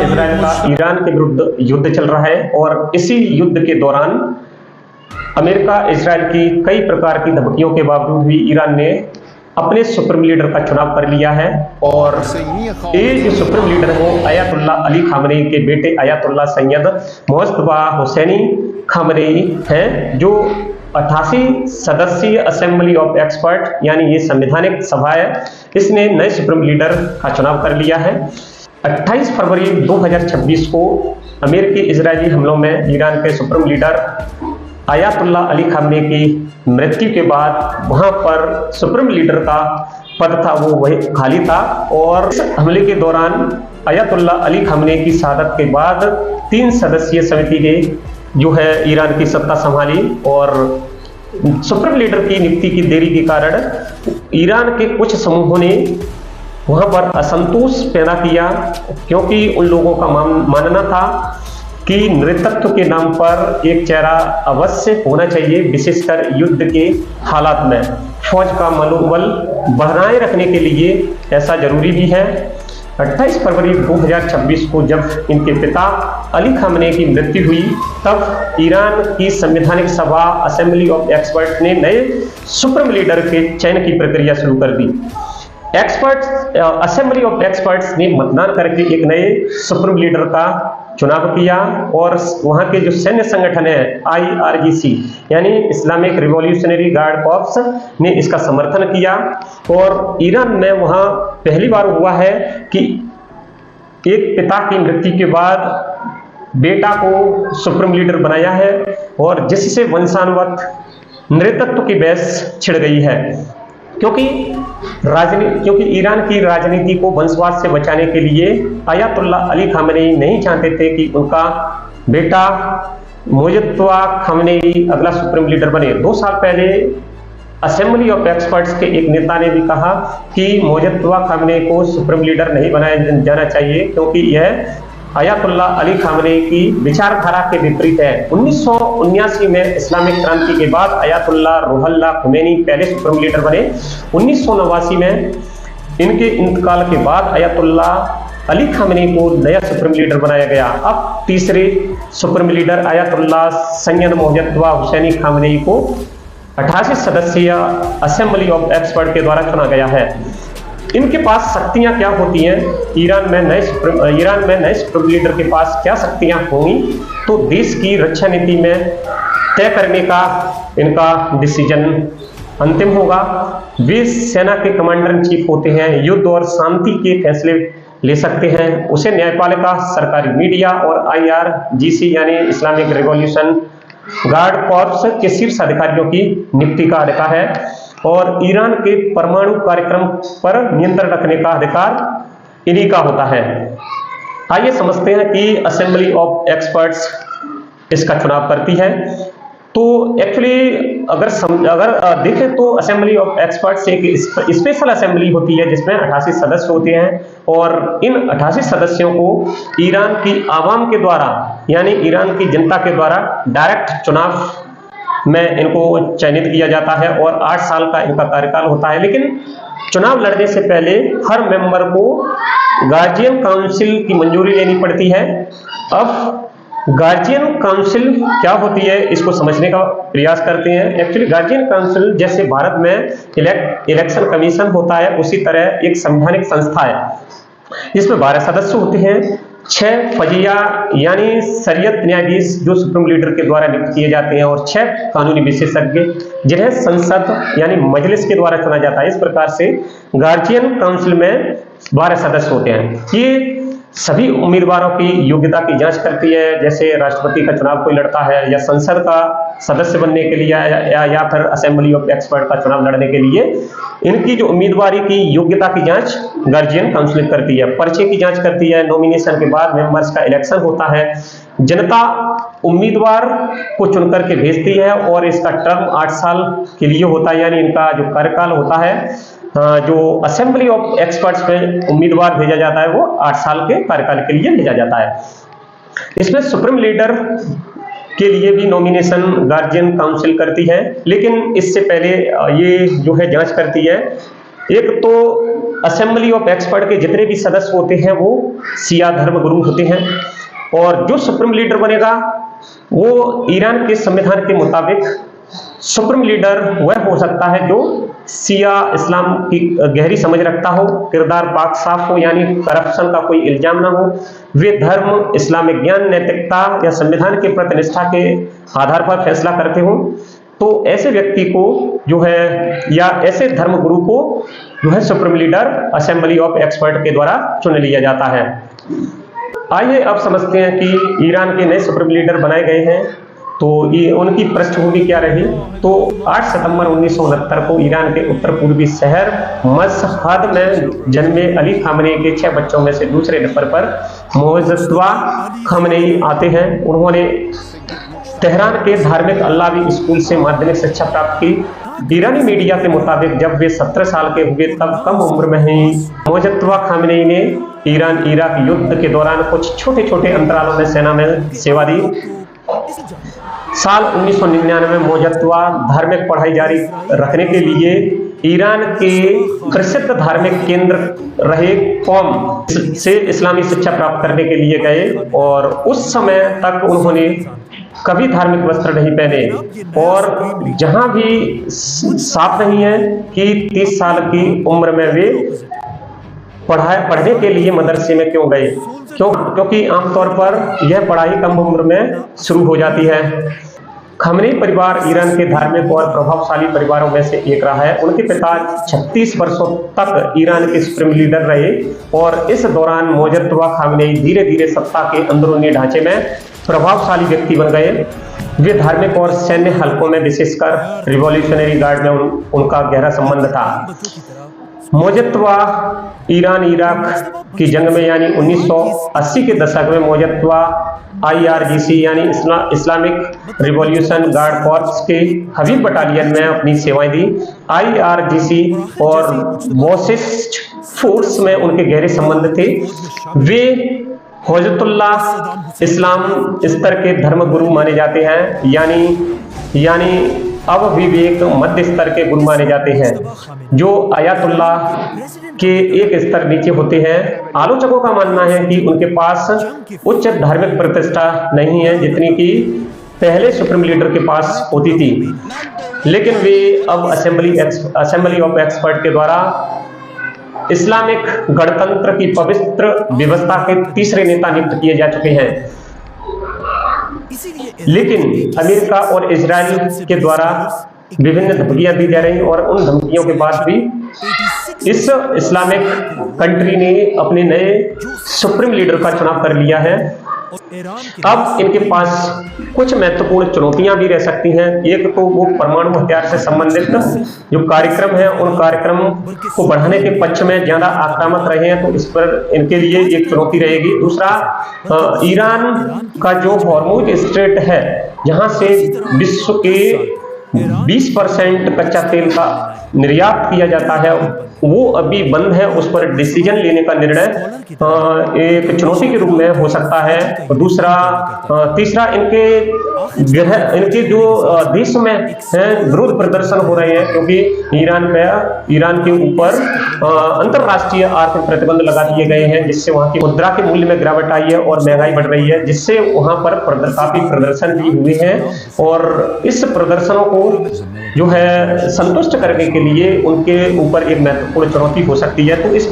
Israel का Iran के विरुद्ध युद्ध चल रहा है और इसी युद्ध के दौरान अमेरिका इजराइल की कई प्रकार की धमकियों के बावजूद भी ईरान ने अपने सुप्रीम लीडर का चुनाव कर लिया है। और ये जो सुप्रीम लीडर है वो अयातुल्ला अली खामनेई के बेटे Ayatollah Sayyid Mojtaba Hosseini Khamenei हैं, जो 88 सदस्यीय असेंबली ऑफ एक्सपर्ट यानी ये संवैधानिक सभा है, इसने नए सुप्रीम लीडर का चुनाव कर लिया है। 28 फरवरी 2026 को अमेरिकी इजरायली हमलों में ईरान के supreme leader Ayatollah Ali Khamenei की मृत्यु के बाद वहां पर सुप्रीम लीडर का पद था वो वही खाली था। और इस हमले के दौरान अयातुल्ला अली खामनेई की शहादत के बाद 3 सदस्यीय समिति ने जो है ईरान की सत्ता संभाली और सुप्रीम लीडर की नियुक्ति की देरी के कारण ईरान के कुछ समूहों ने वहां पर असंतोष पैदा किया, क्योंकि उन लोगों का मानना था कि नेतृत्व के नाम पर एक चेहरा अवश्य होना चाहिए, विशेषकर युद्ध के हालात में फौज का मनोबल बनाए रखने के लिए ऐसा जरूरी भी है। 28 फरवरी 2026 को जब इनके पिता अली खामनेई की मृत्यु हुई, तब ईरान की संवैधानिक सभा असेंबली ऑफ एक्सपर्ट ने नए सुप्रीम लीडर के चयन की प्रक्रिया शुरू कर दी। असेंबली ऑफ एक्सपर्ट्स ने मतदान करके एक नए सुप्रीम लीडर का चुनाव किया और वहां के जो सैन्य संगठन है IRGC यानी इस्लामिक रिवॉल्यूशनरी गार्ड कॉर्प्स ने इसका समर्थन किया। और ईरान में वहां पहली बार हुआ है कि एक पिता की मृत्यु के बाद बेटा को सुप्रीम लीडर बनाया है और जिससे वंशानुगत नेतृत्व की बहस छिड़ गई है, क्योंकि ईरान की राजनीति को वंशवाद से बचाने के लिए अयातुल्ला अली खामनेई नहीं चाहते थे कि उनका बेटा मुज्तबा खामनेई अगला सुप्रीम लीडर बने। 2 साल पहले असेंबली ऑफ एक्सपर्ट्स के एक नेता ने भी कहा कि मुज्तबा खामनेई को सुप्रीम लीडर नहीं बनाया जाना चाहिए, क्योंकि यह अयातुल्ला अली खामनेई की विचारधारा के विपरीत है। 1979 में इस्लामिक क्रांति के बाद अयातुल्ला रूहुल्लाह खुमैनी पहले सुप्रीम लीडर बने। 1989 में इनके इंतकाल के बाद अयातुल्ला अली खामनेई को नया सुप्रीम लीडर बनाया गया। अब तीसरे supreme leader Ayatollah Sayyid Mojtaba Hosseini Khamenei को 88 सदस्यीय असेंबली ऑफ एक्सपर्ट के द्वारा चुना गया है। इनके पास शक्तियां क्या होती हैं? ईरान में नए सुप्रीम लीडर के पास क्या शक्तियां होंगी? तो देश की रक्षा नीति में तय करने का इनका डिसीजन अंतिम होगा। वे सेना के कमांडर इन चीफ होते हैं, युद्ध और शांति के फैसले ले सकते हैं। उसे न्यायपालिका, सरकारी मीडिया और IRGC यानी इस्लामिक रिवॉल्यूशन गार्ड कॉर्प्स के शीर्ष अधिकारियों की नियुक्ति का अधिकार है और ईरान के परमाणु कार्यक्रम पर नियंत्रण रखने का अधिकार इन्हीं का होता है। आइए समझते हैं कि असेंबली ऑफ एक्सपर्ट्स इसका चुनाव करती है। तो एक्चुअली अगर देखें तो असेंबली ऑफ एक्सपर्ट्स एक स्पेशल असेंबली होती है जिसमें 88 सदस्य होते हैं और इन 88 सदस्यों को ईरान की आवाम के द्वारा यानी ईरान की जनता के द्वारा डायरेक्ट चुनाव में इनको चयनित किया जाता है और 8 साल का इनका कार्यकाल होता है। लेकिन चुनाव लड़ने से पहले हर मेंबर को गार्जियन काउंसिल की मंजूरी लेनी पड़ती है। अब गार्जियन काउंसिल क्या होती है इसको समझने का प्रयास करते हैं। एक्चुअली गार्जियन काउंसिल जैसे भारत में इलेक्शन कमीशन होता है, उसी तरह एक संवैधानिक संस्था है जिसमें 12 सदस्य होते हैं। 6 फजिया यानी शरीयत न्यायाधीश जो सुप्रीम लीडर के द्वारा नियुक्त किए जाते हैं और 6 कानूनी विशेषज्ञ जिन्हें संसद यानी मजलिस के द्वारा चुना जाता है। इस प्रकार से गार्जियन काउंसिल में 12 सदस्य होते हैं। ये सभी उम्मीदवारों की योग्यता की जांच करती है, जैसे राष्ट्रपति का चुनाव कोई लड़ता है या संसद का सदस्य बनने के लिए या फिर असेंबली ऑफ एक्सपर्ट का चुनाव लड़ने के लिए इनकी जो उम्मीदवारी की योग्यता की जांच गार्जियन काउंसिल करती है। पर्चे की जांच करती है। नॉमिनेशन के बाद मेंबर्स का इलेक्शन होता है। जनता उम्मीदवार को चुनकर के भेजती है और इसका टर्म 8 साल के लिए होता है, यानी इनका जो कार्यकाल होता है जो असेंबली ऑफ एक्सपर्ट्स में उम्मीदवार भेजा जाता है वो 8 साल के कार्यकाल के लिए भेजा जाता है। इसमें सुप्रीम लीडर के लिए भी नॉमिनेशन गार्जियन काउंसिल करती है, लेकिन इससे पहले ये जो है जांच करती है एक तो असेंबली ऑफ एक्सपर्ट के जितने भी सदस्य होते हैं वो शिया धर्म गुरु होते हैं, और जो सुप्रीम लीडर बनेगा वो ईरान के संविधान के मुताबिक सुप्रीम लीडर वह हो सकता है जो शिया इस्लाम की गहरी समझ रखता हो, किरदार पाक साफ हो, यानी करप्शन का कोई इल्जाम ना हो, वे धर्म, इस्लामिक ज्ञान, नैतिकता या संविधान के प्रति निष्ठा के आधार पर फैसला करते हो। तो ऐसे व्यक्ति को जो है, या ऐसे धर्म गुरु को जो है supreme leader assembly of expert के द्वारा चुन लिया जाता है। आइए अब समझते हैं कि ईरान के नए सुप्रीम लीडर बनाए गए हैं तो ये उनकी पृष्ठभूमि क्या रही। तो 8 सितंबर 1969 को ईरान के उत्तर पूर्वी शहर मशहद में जन्मे अली खामनेई के 6 बच्चों में से दूसरे नंबर पर मोजत्वा खामनेई आते हैं। उन्होंने तेहरान के धार्मिक अल्लावी स्कूल से माध्यमिक शिक्षा प्राप्त की। ईरानी मीडिया के मुताबिक जब वे 17 साल के हुए तब कम उम्र में ही मोजत्वा खामनेई ने ईरान इराक युद्ध के दौरान कुछ छोटे छोटे अंतरालों में सेना में सेवा दी। साल 1999 में मोजत्वा धार्मिक पढ़ाई जारी रखने के लिए ईरान के प्रसिद्ध धार्मिक केंद्र रहे कौम से इस्लामी शिक्षा प्राप्त करने के लिए गए, और उस समय तक उन्होंने कभी धार्मिक वस्त्र नहीं पहने, और जहां भी साफ नहीं है कि 30 साल की उम्र में वे पढ़ने के लिए मदरसे में क्यों गए, क्योंकि आमतौर पर यह पढ़ाई कम उम्र में शुरू हो जाती है। खामनेई परिवार ईरान के धार्मिक और प्रभावशाली परिवारों में से एक रहा है। उनके पिता 36 वर्षों तक ईरान के सुप्रीम लीडर रहे, और इस दौरान मोजत्वा खामनेई धीरे धीरे सत्ता के अंदरूनी ढांचे में प्रभावशाली व्यक्ति बन गए। वे धार्मिक और सैन्य हलकों में, विशेषकर रिवॉल्यूशनरी गार्ड में उनका गहरा संबंध था। मोजत्वा ईरान इराक की जंग में यानी 1980 के दशक में मोजत्वा IRGC यानी इस्लामिक रिवॉल्यूशन गार्ड कॉर्प्स के हबीब बटालियन में अपनी सेवाएं दी। IRGC और बोसिस्ट फोर्स में उनके गहरे संबंध थे। वे हजतुल्लाह इस्लाम स्तर के धर्म गुरु माने जाते हैं, यानी अब विवेक मध्य स्तर के गुरु माने जाते हैं, जो आयतुल्लाह के एक स्तर नीचे होते हैं। आलोचकों का मानना है कि उनके पास उच्च धार्मिक प्रतिष्ठा नहीं है जितनी कि पहले सुप्रीम लीडर के पास होती थी, लेकिन वे अब असेंबली ऑफ एक्सपर्ट के द्वारा इस्लामिक गणतंत्र की पवित्र व्यवस्था के तीसरे नेता नियुक्त किए जा चुके हैं। लेकिन अमेरिका और इजराइल के द्वारा विभिन्न धमकियां दी जा रही, और उन धमकियों के बाद भी इस इस्लामिक कंट्री ने अपने नए सुप्रीम लीडर का चुनाव कर लिया है। अब इनके पास कुछ महत्वपूर्ण चुनौतियां भी रह सकती हैं। एक तो वो परमाणु हथियार से संबंधित जो कार्यक्रम है, उन कार्यक्रम को बढ़ाने के पक्ष में ज्यादा आक्रामक रहे हैं, तो इस पर इनके लिए एक चुनौती रहेगी। दूसरा, ईरान का जो हॉर्मुज स्ट्रेट है, जहां से विश्व के 20% कच्चा तेल का निर्यात किया जाता है, वो अभी बंद है। उस पर डिसीजन लेने का निर्णय एक चुनौती के रूप में हो सकता है। तीसरा, इनके जो देश में विरोध प्रदर्शन हो रहे हैं, क्योंकि ईरान के ऊपर अंतरराष्ट्रीय आर्थिक प्रतिबंध लगा दिए गए हैं, जिससे वहां की मुद्रा के मूल्य में गिरावट आई है और महंगाई बढ़ रही है, जिससे वहां पर काफी प्रदर्शन भी हुए हैं। और इस प्रदर्शनों को जो है संतुष्ट करने के लिए उनके ऊपर एक महत्वपूर्ण चुनौती हो सकती है। तो इस